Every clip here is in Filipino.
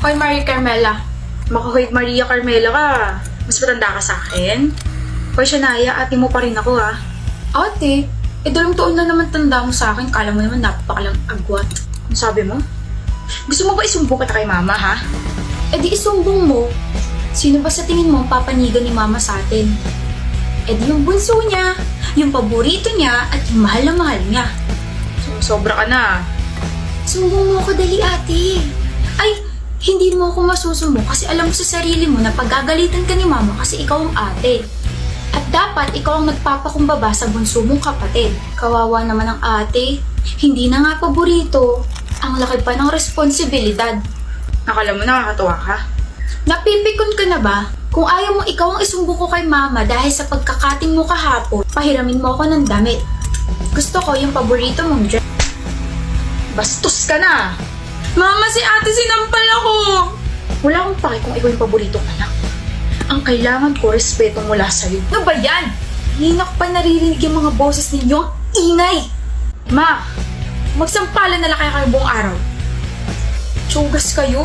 Hoy, Maria Carmela. Hoy, Maria Carmela ka. Mas matanda ka sa akin? Hoy, Shania, ate mo pa rin ako ha. Ate, 2 taon na naman tanda mo sa akin. Kala mo naman napakalang agwat. Ano sabi mo? Gusto mo ba isumbong kita kay mama ha? Di isumbong mo. Sino ba sa tingin mo ang papanigan ni mama sa atin? Di yung bunso niya, yung paborito niya, at yung mahal na mahal niya. Sobra ka na. Sumbong mo ako dali, ate. Ay, hindi mo ako masusumbong kasi alam mo sa sarili mo na paggagalitan ka ni mama kasi ikaw ang ate. At dapat ikaw ang nagpapakumbaba sa bunso mong kapatid. Kawawa naman ang ate. Hindi na nga paborito. Ang laki pa ng responsibilidad. Akala mo nakakatuwa ka? Napipikon ka na ba? Kung ayaw mo ikaw ang isumbong ko kay mama dahil sa pagkakating mo kahapon, pahiramin mo ako ng damit. Gusto ko yung paborito mong dress. Bastos ka na! Mama, si ate sinampal ako! Wala akong pake kung ikaw yung paboritong anak. Ang kailangan ko, respeto mula sa'yo. Ano ba yan? Hinak pa naririnig yung mga boses ninyo. Ingay! Ma! Magsampalan na lang kayo buong araw. Tsugas kayo?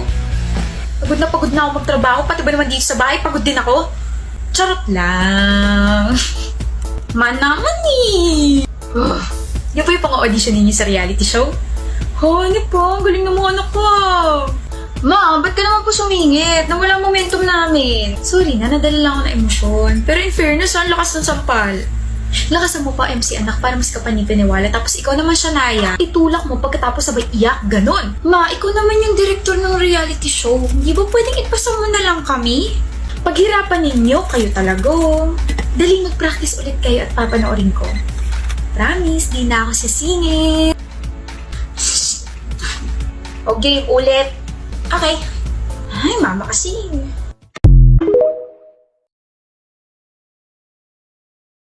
Pagod na ako magtrabaho, pati ba naman dito sa bahay, pagod din ako? Charot lang. Manaman eh. Yan po yung pang-audition ninyo sa reality show? Honey po, galing ng mga anak ko. Ma, ba't ka naman po sumingit? Nawala ang momentum namin. Sorry na, nadala lang ako ng emosyon. Pero in fairness, ang lakas ng sampal. Lakasan mo pa MC anak para mas kapanipaniwala. Tapos ikaw naman siya, Naya. Itulak mo pagkatapos sabay iyak, ganon. Ma, ikaw naman yung director ng reality show. Hindi ba pwedeng ipasa mo na lang kami? Paghirapan ninyo, kayo talaga. Dali mag-practice ulit kayo at papanoorin ko. Promise, di na ako sisingit. O game ulit. Okay. Ay, mama kasi.